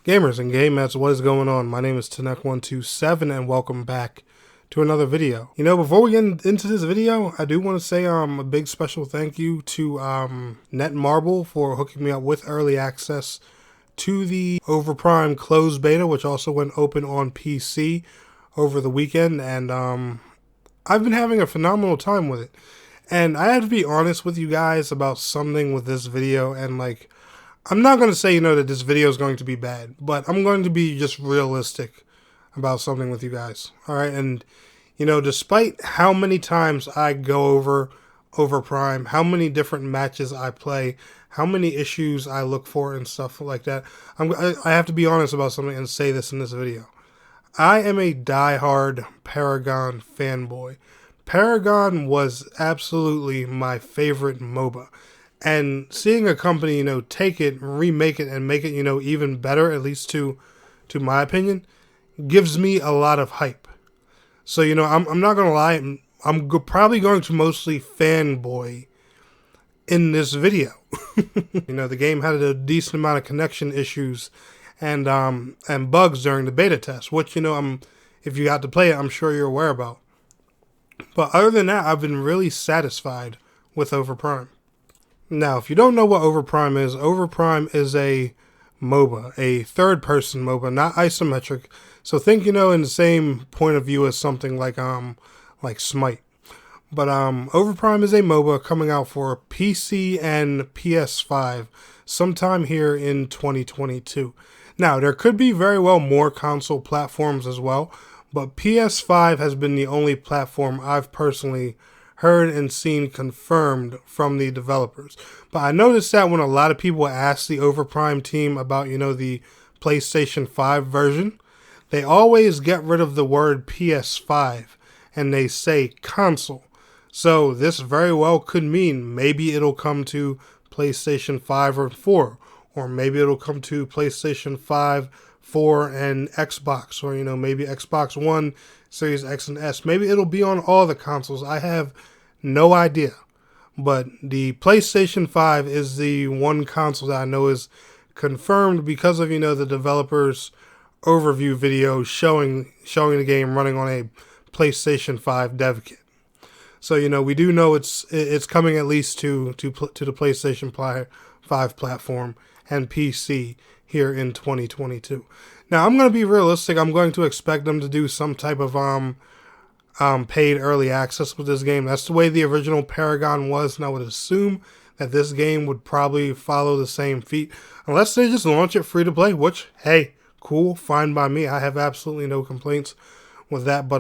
Gamers and gamettes, what is going on? My name is Tanek127 and welcome back to another video. Before we get into this video, I do want to say a big special thank you to Netmarble for hooking me up with early access to the OVERPRIME closed beta, which also went open on PC over the weekend, and I've been having a phenomenal time with it. And I have to be honest with you guys about something with this video, and I'm not going to say, that this video is going to be bad, but I'm going to be just realistic about something with you guys. All right. And, despite how many times I go over OVERPRIME, how many different matches I play, how many issues I look for and stuff like that, I have to be honest about something and say this in this video. I am a diehard Paragon fanboy. Paragon was absolutely my favorite MOBA. And seeing a company, take it, remake it, and make it, even better, at least to my opinion, gives me a lot of hype. So, I'm not going to lie, I'm probably going to mostly fanboy in this video. The game had a decent amount of connection issues and bugs during the beta test, which, if you got to play it, I'm sure you're aware about. But other than that, I've been really satisfied with OVERPRIME. Now, if you don't know what OVERPRIME is a MOBA, a third-person MOBA, not isometric. So think, in the same point of view as something like Smite. But OVERPRIME is a MOBA coming out for PC and PS5 sometime here in 2022. Now, there could be very well more console platforms as well, but PS5 has been the only platform I've personally heard and seen confirmed from the developers. But I noticed that when a lot of people ask the OVERPRIME team about, the PlayStation 5 version, they always get rid of the word PS5 and they say console. So this very well could mean maybe it'll come to PlayStation 5 or 4, or maybe it'll come to PlayStation 5, 4, and Xbox, or, maybe Xbox One, Series X and S. Maybe it'll be on all the consoles. I have no idea. But the PlayStation 5 is the one console that I know is confirmed because of, the developer's overview video showing the game running on a PlayStation 5 dev kit. So, we do know it's coming at least to the PlayStation 5 platform and PC here in 2022. Now, I'm going to be realistic. I'm going to expect them to do some type of paid early access with this game. That's the way the original Paragon was, and I would assume that this game would probably follow the same feat, unless they just launch it free to play, which, hey, cool, fine by me. I have absolutely no complaints with that. But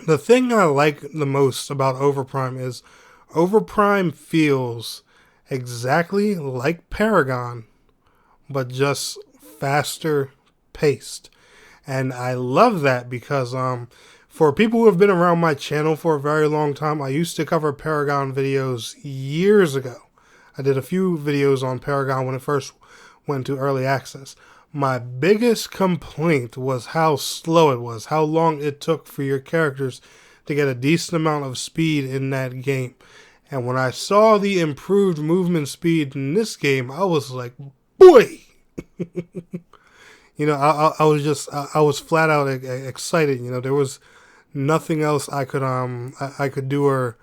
the thing I like the most about OVERPRIME is OVERPRIME feels exactly like Paragon, but just faster paced. And I love that because for people who have been around my channel for a very long time, I used to cover Paragon videos years ago. I did a few videos on Paragon when it first went to early access. My biggest complaint was how slow it was, how long it took for your characters to get a decent amount of speed in that game. And when I saw the improved movement speed in this game, I was like, boy! I was flat out excited. There was nothing else I could do or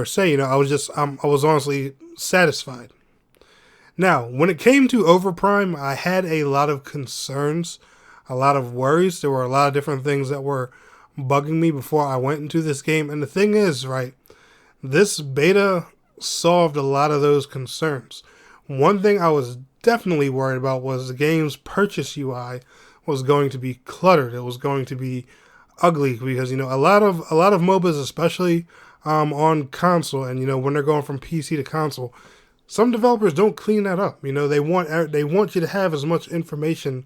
say. I was honestly satisfied. Now, when it came to OVERPRIME, I had a lot of concerns, a lot of worries. There were a lot of different things that were bugging me before I went into this game. And the thing is, right, this beta solved a lot of those concerns. One thing I was definitely worried about was the game's purchase UI was going to be cluttered. It was going to be ugly because, a lot of MOBAs, especially on console, and, when they're going from PC to console, some developers don't clean that up. They want you to have as much information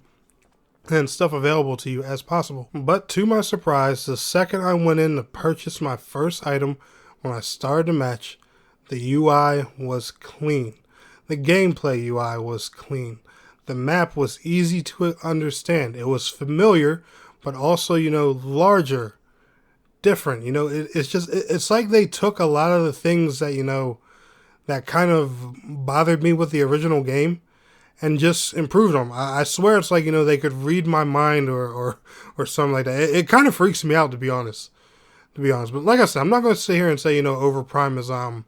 and stuff available to you as possible. But to my surprise, the second I went in to purchase my first item, when I started the match, the UI was clean. The gameplay UI was clean. The map was easy to understand. It was familiar, but also, larger, different. It's like they took a lot of the things that, that kind of bothered me with the original game and just improved them. I swear it's like, you know, they could read my mind or something like that. It kind of freaks me out, to be honest. But like I said, I'm not going to sit here and say, you know, OVERPRIME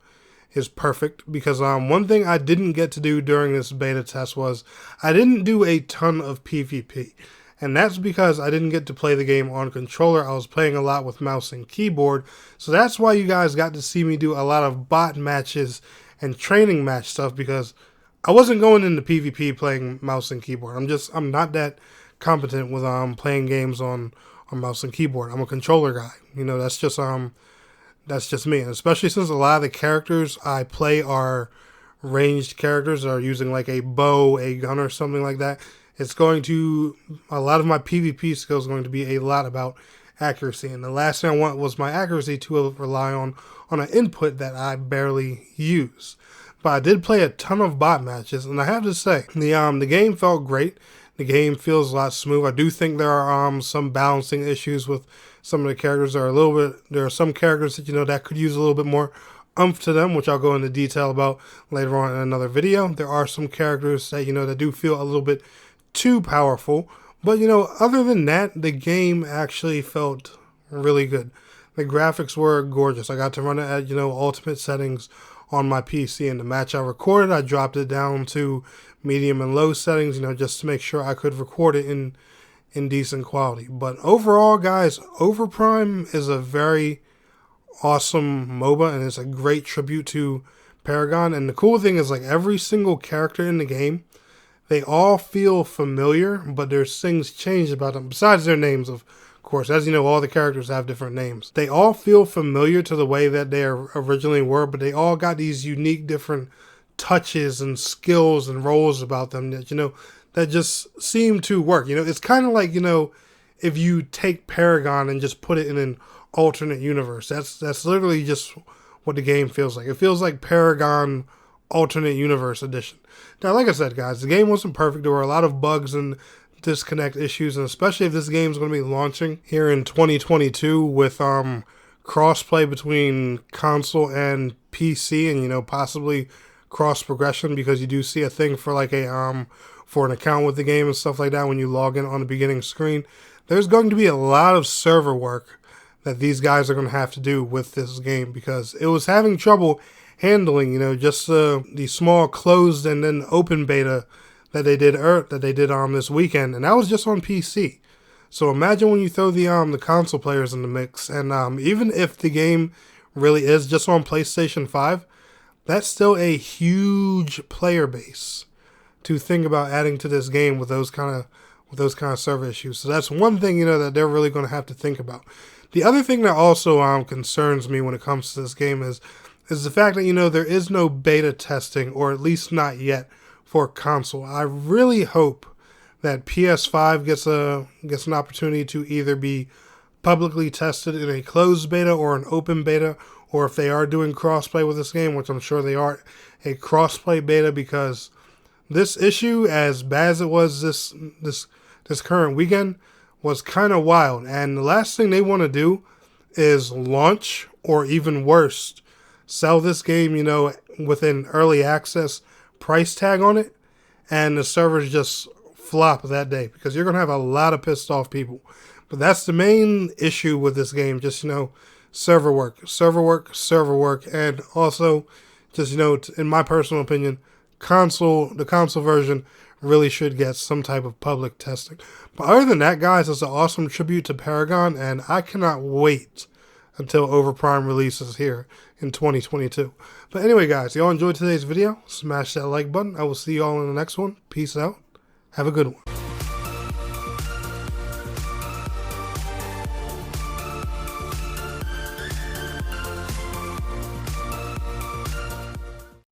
is perfect, because one thing I didn't get to do during this beta test was I didn't do a ton of PvP. And that's because I didn't get to play the game on controller. I was playing a lot with mouse and keyboard. So that's why you guys got to see me do a lot of bot matches and training match stuff, because I wasn't going into PvP playing mouse and keyboard. I'm not that competent with playing games on mouse and keyboard. I'm a controller guy. You know, that's just me. And especially since a lot of the characters I play are ranged characters, are using like a bow, a gun, or something like that. It's going to, a lot of my PvP skills are going to be a lot about accuracy. And the last thing I want was my accuracy to rely on an input that I barely use. But I did play a ton of bot matches, and I have to say, the game felt great. The game feels a lot smooth. I do think there are some balancing issues with some of the characters. There are some characters that, you know, that could use a little bit more oomph to them, which I'll go into detail about later on in another video. There are some characters that, you know, that do feel a little bit too powerful, but, you know, other than that, the game actually felt really good. The graphics were gorgeous. I got to run it at, you know, ultimate settings on my PC. In the match I recorded, I dropped it down to medium and low settings, you know, just to make sure I could record it in decent quality. But overall, guys, OVERPRIME is a very awesome MOBA, and it's a great tribute to Paragon. And the cool thing is, like, every single character in the game, they all feel familiar, but there's things changed about them, besides their names, of course. As you know, all the characters have different names. They all feel familiar to the way that they originally were, but they all got these unique different touches and skills and roles about them that, you know, that just seem to work. You know, it's kind of like, you know, if you take Paragon and just put it in an alternate universe. That's literally just what the game feels like. It feels like Paragon alternate universe edition. Now, like I said, guys, the game wasn't perfect. There were a lot of bugs and disconnect issues, and especially if this game is going to be launching here in 2022 with crossplay between console and PC, and, you know, possibly cross progression, because you do see a thing for like a for an account with the game and stuff like that when you log in on the beginning screen. There's going to be a lot of server work that these guys are going to have to do with this game, because it was having trouble handling, you know, just the small closed and then open beta that they did this weekend, and that was just on PC. So imagine when you throw the console players in the mix, and even if the game really is just on PlayStation 5, that's still a huge player base to think about adding to this game with those kind of server issues. So that's one thing, you know, that they're really going to have to think about. The other thing that also concerns me when it comes to this game is the fact that, you know, there is no beta testing, or at least not yet, for console. I really hope that PS5 gets an opportunity to either be publicly tested in a closed beta or an open beta, or if they are doing crossplay with this game, which I'm sure they are, a crossplay beta, because this issue, as bad as it was this current weekend, was kind of wild. And the last thing they want to do is launch, or even worse, sell this game, you know, with an early access price tag on it, and the servers just flop that day, because you're going to have a lot of pissed off people. But that's the main issue with this game, just, you know, server work, and also just, you know, in my personal opinion, the console version really should get some type of public testing. But other than that, guys, it's an awesome tribute to Paragon, and I cannot wait until OVERPRIME releases here in 2022. But anyway, guys, y'all enjoyed today's video, smash that like button. I will see y'all in the next one. Peace out. Have a good one.